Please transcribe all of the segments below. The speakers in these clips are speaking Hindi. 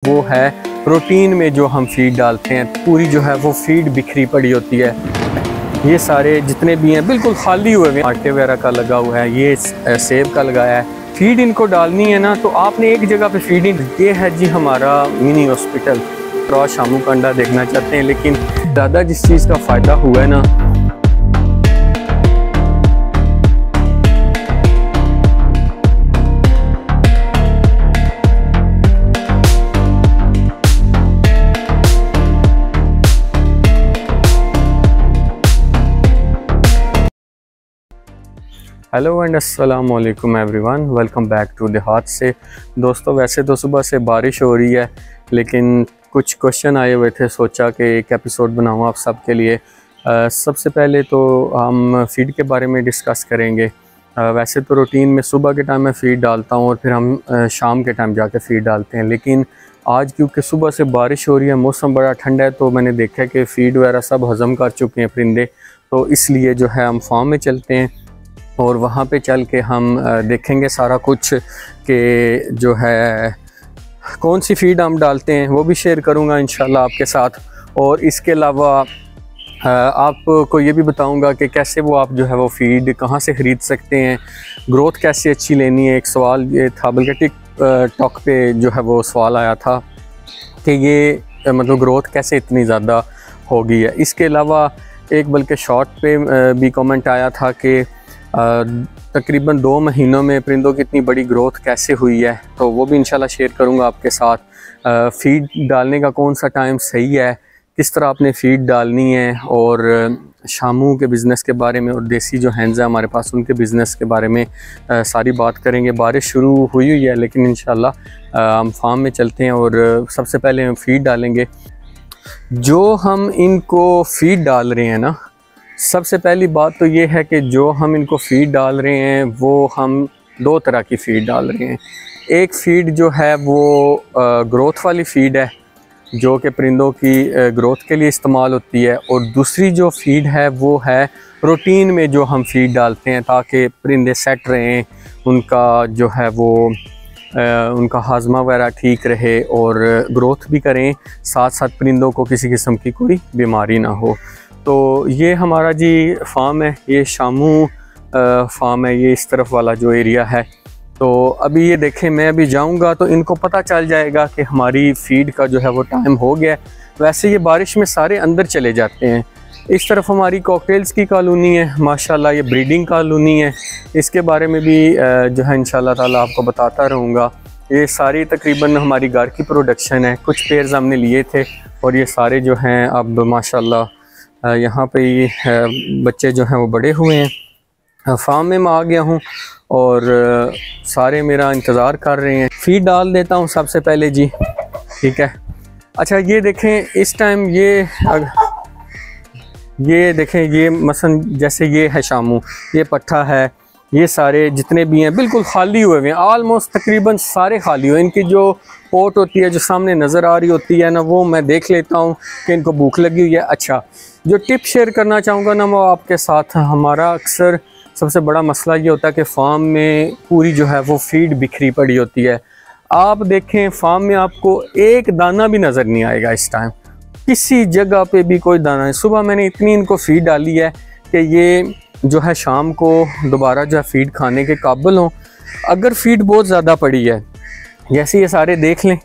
वो है प्रोटीन में जो हम फीड डालते हैं, पूरी जो है वो फीड बिखरी पड़ी होती है। ये सारे जितने भी हैं बिल्कुल खाली हुए हैं, आटे वगैरह का लगा हुआ है, ये सेब का लगाया है। फीड इनको डालनी है ना तो आपने एक जगह पे फीड ये है जी हमारा मिनी हॉस्पिटल। तो शामू का अंडा देखना चाहते हैं, लेकिन ज़्यादा जिस चीज़ का फ़ायदा हुआ है ना, हेलो एंड अस्सलाम वालेकुम एवरीवन, वेलकम बैक टू देहात से। दोस्तों वैसे तो सुबह से बारिश हो रही है, लेकिन कुछ क्वेश्चन आए हुए थे, सोचा कि एक एपिसोड बनाऊँ आप सब के लिए। सबसे पहले तो हम फीड के बारे में डिस्कस करेंगे। वैसे तो रूटीन में सुबह के टाइम में फ़ीड डालता हूँ और फिर हम शाम के टाइम जाके फ़ीड डालते हैं, लेकिन आज क्योंकि सुबह से बारिश हो रही है, मौसम बड़ा ठंडा है, तो मैंने देखा कि फ़ीड वगैरह सब हज़म कर चुके हैं परिंदे। तो इसलिए जो है हम फार्म में चलते हैं और वहाँ पे चल के हम देखेंगे सारा कुछ कि जो है कौन सी फ़ीड हम डालते हैं, वो भी शेयर करूँगा इंशाल्लाह आपके साथ। और इसके अलावा आपको ये भी बताऊँगा कि कैसे वो आप जो है वो फ़ीड कहाँ से ख़रीद सकते हैं, ग्रोथ कैसे अच्छी लेनी है। एक सवाल ये था, बल्कि टिकटॉक पे जो है वो सवाल आया था कि ये मतलब ग्रोथ कैसे इतनी ज़्यादा हो गई है। इसके अलावा एक बल्कि शॉर्ट पे भी कमेंट आया था कि तकरीबन 2 महीनों में परिंदों की इतनी बड़ी ग्रोथ कैसे हुई है, तो वो भी इंशाल्लाह शेयर करूँगा आपके साथ। फ़ीड डालने का कौन सा टाइम सही है, किस तरह आपने फ़ीड डालनी है, और शामू के बिज़नेस के बारे में और देसी जो हैंड्स हैं हमारे पास उनके बिज़नेस के बारे में सारी बात करेंगे। बारिश शुरू हुई है, लेकिन इंशाल्लाह हम फार्म में चलते हैं और सबसे पहले हम फ़ीड डालेंगे। जो हम इनको फ़ीड डाल रहे हैं ना, सबसे पहली बात तो ये है कि जो हम इनको फ़ीड डाल रहे हैं वो हम 2 तरह की फ़ीड डाल रहे हैं। एक फ़ीड जो है वो ग्रोथ वाली फ़ीड है, जो कि परिंदों की ग्रोथ के लिए इस्तेमाल होती है, और दूसरी जो फ़ीड है वो है प्रोटीन में जो हम फ़ीड डालते हैं ताकि परिंदे सेट रहें, उनका जो है वो उनका हाजमा वगैरह ठीक रहे और ग्रोथ भी करें, साथ साथ परिंदों को किसी किस्म की कोई बीमारी ना हो। तो ये हमारा जी फार्म है, ये शामू फार्म है, ये इस तरफ वाला जो एरिया है। तो अभी ये देखें, मैं अभी जाऊंगा तो इनको पता चल जाएगा कि हमारी फ़ीड का जो है वो टाइम हो गया है। वैसे ये बारिश में सारे अंदर चले जाते हैं। इस तरफ हमारी कॉकटेल्स की कॉलोनी है, माशाल्लाह ये ब्रीडिंग कॉलोनी है, इसके बारे में भी जो है इंशाल्लाह ताला आपको बताता रहूँगा। ये सारी तकरीबन हमारी घर की प्रोडक्शन है, कुछ पेयर्स हमने लिए थे और ये सारे जो हैं अब माशाल्लाह यहाँ पे ये बच्चे जो हैं वो बड़े हुए हैं। फार्म में मैं आ गया हूँ और सारे मेरा इंतज़ार कर रहे हैं। फ़ीड डाल देता हूँ सबसे पहले जी, ठीक है। अच्छा ये देखें, इस टाइम ये देखें, ये मसलन जैसे ये है शामू, ये पट्ठा है, ये सारे जितने भी हैं बिल्कुल खाली हुए हैं, आलमोस्ट तकरीबन सारे खाली हुए। इनकी जो पोट होती है जो सामने नज़र आ रही होती है ना, वो मैं देख लेता हूँ कि इनको भूख लगी हुई है। अच्छा, जो टिप शेयर करना चाहूँगा ना वो आपके साथ, हमारा अक्सर सबसे बड़ा मसला ये होता है कि फार्म में पूरी जो है वो फ़ीड बिखरी पड़ी होती है। आप देखें फार्म में आपको एक दाना भी नज़र नहीं आएगा इस टाइम, किसी जगह पे भी कोई दाना नहीं। सुबह मैंने इतनी इनको फ़ीड डाली है कि ये जो है शाम को दोबारा जो है फ़ीड खाने के काबिल हों। अगर फ़ीड बहुत ज़्यादा पड़ी है, जैसे ये सारे देख लें,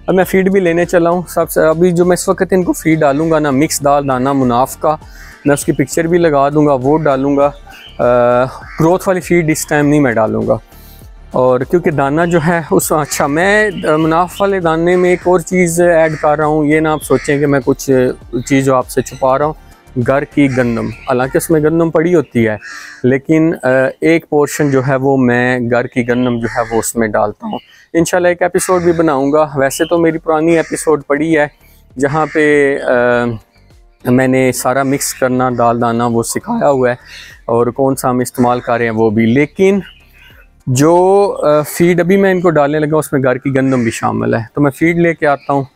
अब मैं फ़ीड भी लेने चला हूँ। सबसे अभी जो मैं इस वक्त इनको फ़ीड डालूँगा ना, मिक्स दाल दाना मुनाफ का, मैं उसकी पिक्चर भी लगा दूँगा, वो डालूँगा। ग्रोथ वाली फ़ीड इस टाइम नहीं मैं डालूँगा, और क्योंकि दाना जो है उस अच्छा, मैं मुनाफ वाले दाने में एक और चीज़ ऐड कर रहा हूँ। ये ना आप सोचें कि मैं कुछ चीज़ जो आपसे छुपा रहा हूँ। घर की गंदम, हालांकि उसमें गंदम पड़ी होती है, लेकिन एक पोर्शन जो है वो मैं घर की गंदम जो है वो उसमें डालता हूँ। इंशाल्लाह एक एपिसोड भी बनाऊँगा। वैसे तो मेरी पुरानी एपिसोड पड़ी है जहाँ पे मैंने सारा मिक्स करना दाल दाना वो सिखाया हुआ है और कौन सा हम इस्तेमाल कर रहे हैं वो भी, लेकिन जो फ़ीड अभी मैं इनको डालने लगा उसमें घर की गंदम भी शामिल है। तो मैं फ़ीड लेके आता हूँ,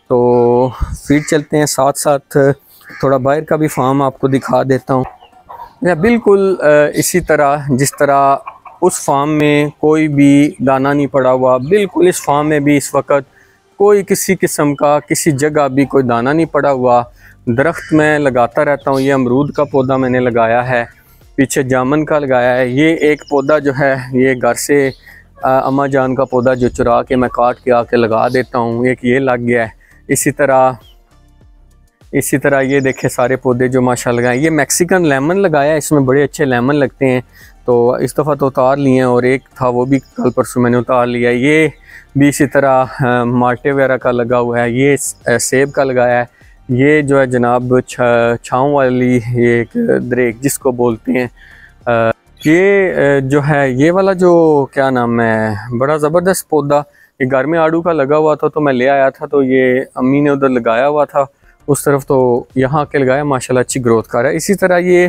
तो फ़ीड चलते हैं, साथ साथ थोड़ा बाहर का भी फार्म आपको दिखा देता हूँ। या बिल्कुल इसी तरह जिस तरह उस फार्म में कोई भी दाना नहीं पड़ा हुआ, बिल्कुल इस फार्म में भी इस वक्त कोई किसी किस्म का किसी जगह भी कोई दाना नहीं पड़ा हुआ। दरख्त मैं लगाता रहता हूँ। ये अमरूद का पौधा मैंने लगाया है, पीछे जामुन का लगाया है। ये एक पौधा जो है ये घर से अम्मा जान का पौधा जो चुरा के मैं काट के आके लगा देता हूँ, एक ये लग गया है। इसी तरह ये देखे सारे पौधे जो माशाल्लाह लगाए। ये मैक्सिकन लेमन लगाया है, इसमें बड़े अच्छे लेमन लगते हैं। तो इस दफ़ा तो उतार लिए हैं और एक था वो भी कल परसों मैंने उतार लिया। ये भी इसी तरह माल्टे वगैरह का लगा हुआ है। ये सेब का लगाया है। ये जो है जनाब छाँव वाली एक दरेक जिसको बोलते हैं, ये जो है ये वाला जो क्या नाम है, बड़ा ज़बरदस्त पौधा। ये घर में आड़ू का लगा हुआ था तो मैं ले आया था, तो ये अम्मी ने उधर लगाया हुआ था उस तरफ, तो यहाँ के लगाया, माशाल्लाह अच्छी ग्रोथ कर रहा है। इसी तरह ये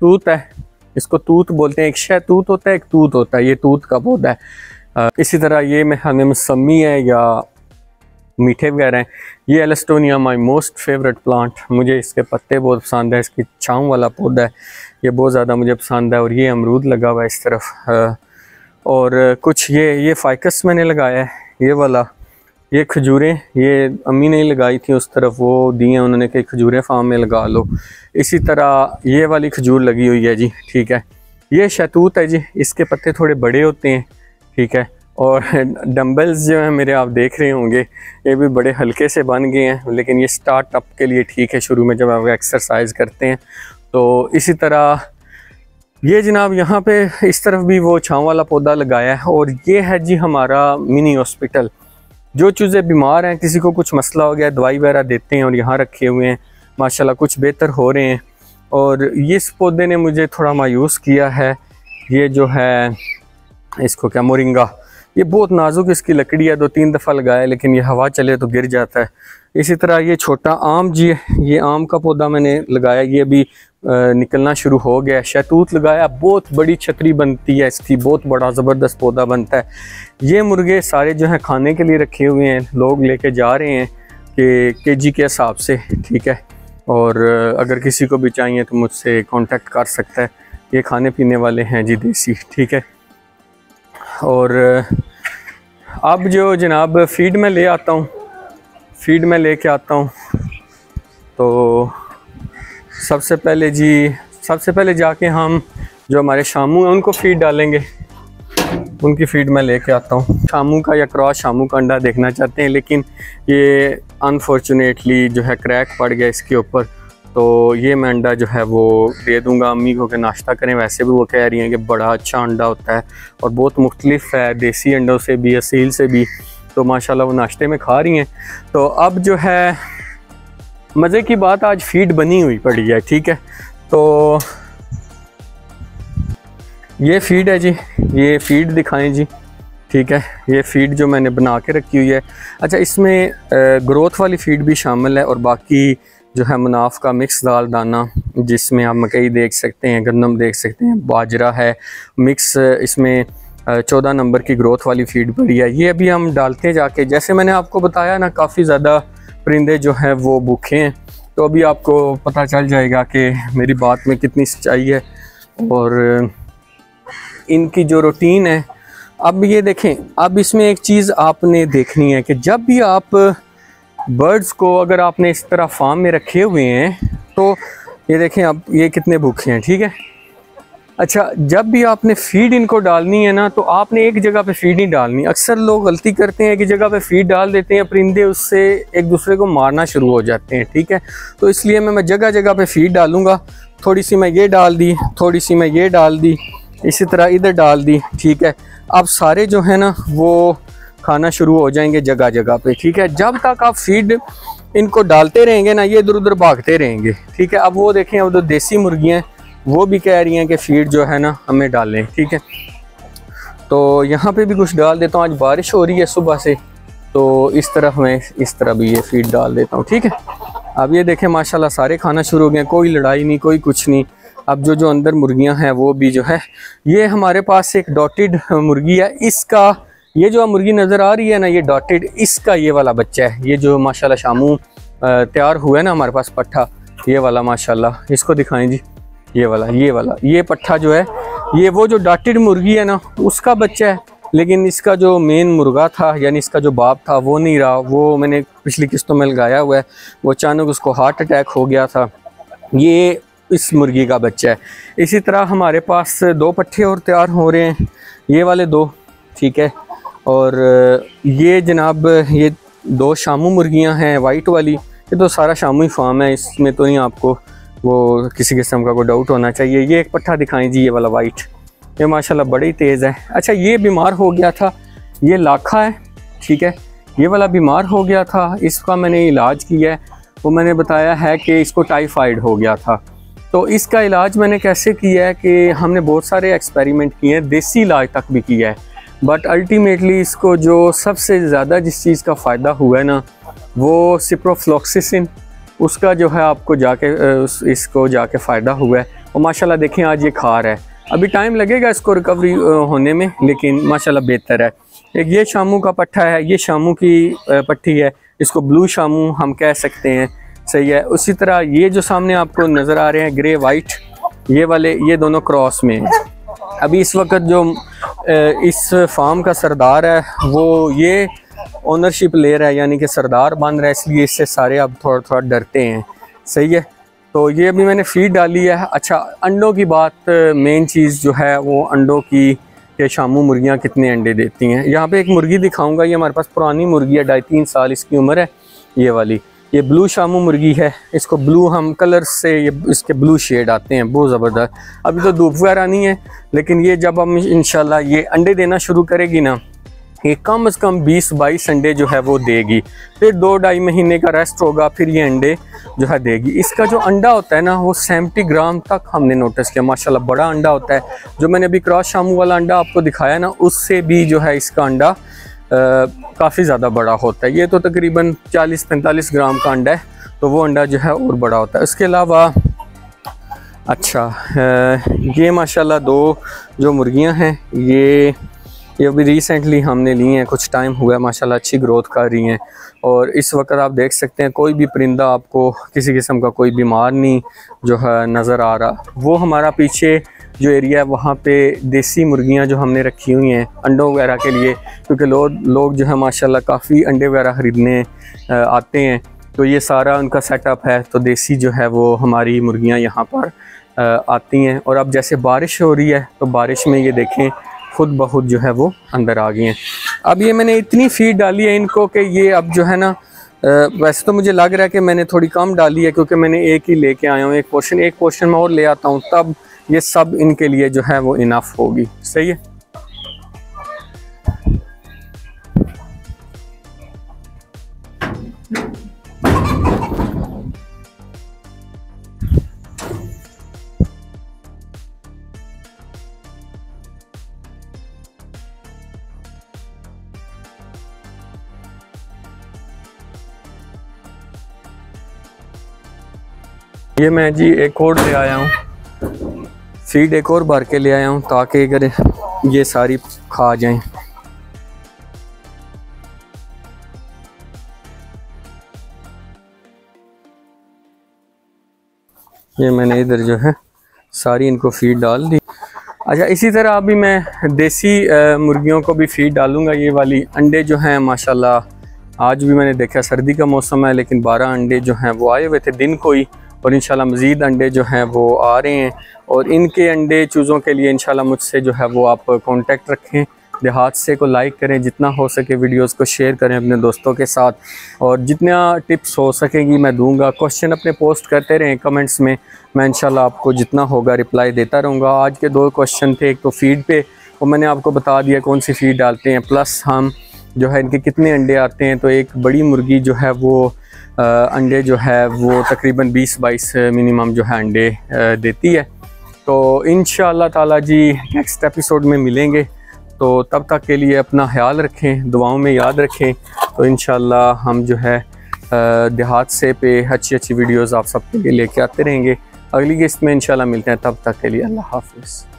तूत है, इसको तूत बोलते हैं। एक शहतूत होता है, एक तूत होता है, ये तूत का पौधा है। इसी तरह ये मेरे ख्याल में मौसमी है या मीठे वगैरह हैं। ये एलेस्टोनिया माई मोस्ट फेवरेट प्लांट, मुझे इसके पत्ते बहुत पसंद है। इसकी छाँव वाला पौधा है, ये बहुत ज़्यादा मुझे पसंद है। और ये अमरूद लगा हुआ है इस तरफ। और कुछ ये फाइकस मैंने लगाया है, ये वाला। ये खजूरें ये अम्मी ने लगाई थी उस तरफ, वो दी हैं उन्होंने कि खजूरें फार्म में लगा लो। इसी तरह ये वाली खजूर लगी हुई है जी, ठीक है। ये शहतूत है जी, इसके पत्ते थोड़े बड़े होते हैं, ठीक है। और डम्बल्स जो हैं मेरे, आप देख रहे होंगे, ये भी बड़े हल्के से बन गए हैं, लेकिन ये स्टार्टअप के लिए ठीक है, शुरू में जब आप एक्सरसाइज करते हैं। तो इसी तरह ये जनाब यहाँ पे इस तरफ भी वो छाँव वाला पौधा लगाया है। और ये है जी हमारा मिनी हॉस्पिटल। जो चूज़ें बीमार हैं, किसी को कुछ मसला हो गया, दवाई वगैरह देते हैं और यहाँ रखे हुए हैं, माशाल्लाह कुछ बेहतर हो रहे हैं। और इस पौधे ने मुझे थोड़ा मायूस किया है। ये जो है इसको क्या, मोरिंगा, ये बहुत नाजुक इसकी लकड़ी है, 2-3 दफ़ा लगाया लेकिन ये हवा चले तो गिर जाता है। इसी तरह ये छोटा आम जी, ये आम का पौधा मैंने लगाया, ये भी निकलना शुरू हो गया। शहतूत लगाया, बहुत बड़ी छतरी बनती है इसकी, बहुत बड़ा ज़बरदस्त पौधा बनता है। ये मुर्गे सारे जो हैं खाने के लिए रखे हुए हैं, लोग लेके जा रहे हैं कि केजी के हिसाब से, ठीक है। और अगर किसी को भी चाहिए तो मुझसे कांटेक्ट कर सकता है। ये खाने पीने वाले हैं जी, देसी, ठीक है। और अब जो जनाब फीड में ले आता हूँ, फीड में लेके आता हूँ, तो सबसे पहले जाके हम जो हमारे शामू हैं उनको फीड डालेंगे। उनकी फीड में लेके आता हूँ। शामू का या क्रॉस शामू का अंडा देखना चाहते हैं, लेकिन ये अनफॉर्चुनेटली जो है क्रैक पड़ गया इसके ऊपर, तो ये मैं अंडा जो है वो दे दूँगा अम्मी को कि नाश्ता करें। वैसे भी वो कह रही हैं कि बड़ा अच्छा अंडा होता है और बहुत मुख्तलिफ है देसी अंडों से भी, असील से भी, तो माशाल्लाह वो नाश्ते में खा रही हैं। तो अब जो है मज़े की बात, आज फीड बनी हुई पड़ी है, ठीक है। तो ये फीड है जी, ये फीड दिखाएं जी, ठीक है। ये फीड जो मैंने बना के रखी हुई है। अच्छा, इसमें ग्रोथ वाली फीड भी शामिल है और बाकी जो है मुनाफ का मिक्स दाल दाना, जिसमें आप मकई देख सकते हैं, गंदम देख सकते हैं, बाजरा है मिक्स। इसमें 14 नंबर की ग्रोथ वाली फीड पड़ी है। ये अभी हम डालते हैं जाके। जैसे मैंने आपको बताया ना, काफ़ी ज़्यादा परिंदे जो हैं वो भूखे हैं, तो अभी आपको पता चल जाएगा कि मेरी बात में कितनी सच्चाई है और इनकी जो रूटीन है। अब ये देखें, अब इसमें एक चीज़ आपने देखनी है कि जब भी आप बर्ड्स को अगर आपने इस तरह फार्म में रखे हुए हैं, तो ये देखें अब ये कितने भूखे हैं, ठीक है। अच्छा, जब भी आपने फीड इनको डालनी है ना, तो आपने एक जगह पे फीड नहीं डालनी। अक्सर लोग गलती करते हैं कि जगह पे फीड डाल देते हैं, परिंदे उससे एक दूसरे को मारना शुरू हो जाते हैं, ठीक है। तो इसलिए मैं जगह जगह पे फीड डालूँगा। थोड़ी सी मैं ये डाल दी, थोड़ी सी मैं ये डाल दी, इसी तरह इधर डाल दी, ठीक है। अब सारे जो है ना वो खाना शुरू हो जाएंगे जगह जगह पे, ठीक है। जब तक आप फीड इनको डालते रहेंगे ना, ये इधर उधर भागते रहेंगे, ठीक है। अब वो देखें, अब तो देसी मुर्गियाँ वो भी कह रही हैं कि फीड जो है ना हमें डालें, ठीक है। तो यहाँ पे भी कुछ डाल देता हूँ। आज बारिश हो रही है सुबह से, तो इस तरफ मैं इस तरह भी ये फीड डाल देता हूँ, ठीक है। अब ये देखें माशाल्लाह सारे खाना शुरू हो गए, कोई लड़ाई नहीं, कोई कुछ नहीं। अब जो अंदर मुर्गियाँ हैं वो भी जो है, ये हमारे पास एक डॉटेड मुर्गी है। इसका ये जो मुर्गी नज़र आ रही है ना, ये डॉटेड, इसका ये वाला बच्चा है। ये जो माशाल्लाह शामू तैयार हुआ है ना हमारे पास पट्ठा, ये वाला माशाल्लाह, इसको दिखाएं जी। ये वाला ये पट्ठा जो है, ये वो जो डॉटेड मुर्गी है ना उसका बच्चा है। लेकिन इसका जो मेन मुर्गा था यानी इसका जो बाप था वो नहीं रहा, वो मैंने पिछली किस्तों में लगाया हुआ है, वो अचानक उसको हार्ट अटैक हो गया था। ये इस मुर्गी का बच्चा है। इसी तरह हमारे पास 2 पट्ठे और तैयार हो रहे हैं, ये वाले 2, ठीक है। और ये जनाब ये 2 शामू मुर्गियां हैं वाइट वाली, ये तो सारा शामू ही फार्म है, इसमें तो नहीं आपको वो किसी किस्म का कोई डाउट होना चाहिए। ये एक पट्ठा दिखाएं जी, ये वाला वाइट, ये माशाल्लाह बड़ी तेज़ है। अच्छा, ये बीमार हो गया था, ये लाखा है, ठीक है। ये वाला बीमार हो गया था, इसका मैंने इलाज किया है। वो मैंने बताया है कि इसको टाइफाइड हो गया था, तो इसका इलाज मैंने कैसे किया है कि हमने बहुत सारे एक्सपेरिमेंट किए हैं, देसी इलाज तक भी किया है, बट अल्टीमेटली इसको जो सबसे ज़्यादा जिस चीज़ का फ़ायदा हुआ है ना, वो सिप्रोफ्लॉक्सिसिन, उसका जो है आपको जाके इसको जाके फ़ायदा हुआ है। और माशाल्लाह देखें आज ये खा रहा है। अभी टाइम लगेगा इसको रिकवरी होने में, लेकिन माशाल्लाह बेहतर है। एक ये शामू का पट्ठा है, ये शामू की पट्टी है, इसको ब्लू शामू हम कह सकते हैं, सही है। उसी तरह ये जो सामने आपको नज़र आ रहे हैं ग्रे वाइट, ये वाले, ये दोनों क्रॉस में हैं। अभी इस वक्त जो इस फार्म का सरदार है वो ये ओनरशिप ले रहा है, यानी कि सरदार बन रहा है, इसलिए इससे सारे अब थोड़ा थोड़ा डरते हैं, सही है। तो ये अभी मैंने फीड डाली है। अच्छा, अंडों की बात, मेन चीज़ जो है वो अंडों की कि शामू मुर्गियाँ कितने अंडे देती हैं। यहाँ पे एक मुर्गी दिखाऊंगा, ये हमारे पास पुरानी मुर्गी है, 2.5-3 साल इसकी उम्र है। ये वाली ये ब्लू शामू मुर्गी है, इसको ब्लू हम कलर से, ये इसके ब्लू शेड आते हैं बहुत ज़बरदस्त। अभी तो धूप वगैरह नहीं है, लेकिन ये जब हम इंशाल्लाह ये अंडे देना शुरू करेगी ना, ये कम से कम 20-22 अंडे जो है वो देगी। फिर 2-2.5 महीने का रेस्ट होगा, फिर ये अंडे जो है देगी। इसका जो अंडा होता है ना वो 70 ग्राम तक हमने नोटिस किया, माशाल्लाह बड़ा अंडा होता है। जो मैंने अभी क्रॉस शामू वाला अंडा आपको दिखाया ना, उससे भी जो है इसका अंडा काफ़ी ज़्यादा बड़ा होता है। ये तो तकरीबन 40-45 ग्राम का अंडा है, तो वो अंडा जो है और बड़ा होता है। उसके अलावा अच्छा, ये माशाल्लाह 2 जो मुर्गियां हैं ये अभी रिसेंटली हमने ली हैं, कुछ टाइम हुआ है, माशाल्लाह अच्छी ग्रोथ कर रही हैं। और इस वक्त आप देख सकते हैं कोई भी परिंदा आपको किसी किस्म का कोई बीमार नहीं जो है नज़र आ रहा। वो हमारा पीछे जो एरिया है वहाँ पे देसी मुर्गियाँ जो हमने रखी हुई हैं अंडों वगैरह के लिए, क्योंकि लोग जो है माशाल्लाह काफ़ी अंडे वगैरह ख़रीदने आते हैं, तो ये सारा उनका सेटअप है। तो देसी जो है वो हमारी मुर्गियाँ यहाँ पर आती हैं। और अब जैसे बारिश हो रही है तो बारिश में ये देखें खुद ब खुद जो है वो अंदर आ गई हैं। अब ये मैंने इतनी फीड डाली है इनको कि ये अब जो है ना, वैसे तो मुझे लग रहा है कि मैंने थोड़ी कम डाली है, क्योंकि मैंने एक ही लेके आया हूँ, एक पोर्शन में और ले आता हूँ, तब ये सब इनके लिए जो है वो इनफ होगी, सही है। ये मैं जी एक और ले आया हूँ, फीड एक और भर के ले आया हूँ, ताकि अगर ये सारी खा जाएं। ये मैंने इधर जो है सारी इनको फीड डाल दी। अच्छा, इसी तरह अभी मैं देसी मुर्गियों को भी फीड डालूंगा। ये वाली अंडे जो हैं माशाल्लाह आज भी मैंने देखा, सर्दी का मौसम है लेकिन 12 अंडे जो हैं वो आए हुए थे दिन को ही, और इंशाल्लाह मज़ीद अंडे जो हैं वो आ रहे हैं। और इनके अंडे चूज़ों के लिए इंशाल्लाह मुझसे जो है वो आप कांटेक्ट रखें। देहात से को लाइक करें, जितना हो सके वीडियोस को शेयर करें अपने दोस्तों के साथ, और जितना टिप्स हो सकेंगी मैं दूंगा। क्वेश्चन अपने पोस्ट करते रहें कमेंट्स में, मैं इंशाल्लाह आपको जितना होगा रिप्लाई देता रहूँगा। आज के 2 क्वेश्चन थे, एक तो फीड पे, वो मैंने आपको बता दिया कौन सी फीड डालते हैं, प्लस हम जो है इनके कितने अंडे आते हैं। तो एक बड़ी मुर्गी जो है वो अंडे जो है वो तकरीबन 20-22 मिनिमम जो है अंडे देती है। तो इंशाअल्लाह ताला जी नेक्स्ट एपिसोड में मिलेंगे, तो तब तक के लिए अपना ख्याल रखें, दुआओं में याद रखें। तो इंशाअल्लाह हम जो है देहात से पे अच्छी वीडियोज़ आप सबके लिए लेके आते रहेंगे। अगली किस्त में इंशाअल्लाह मिलते हैं, तब तक के लिए अल्लाह हाफ़िज़।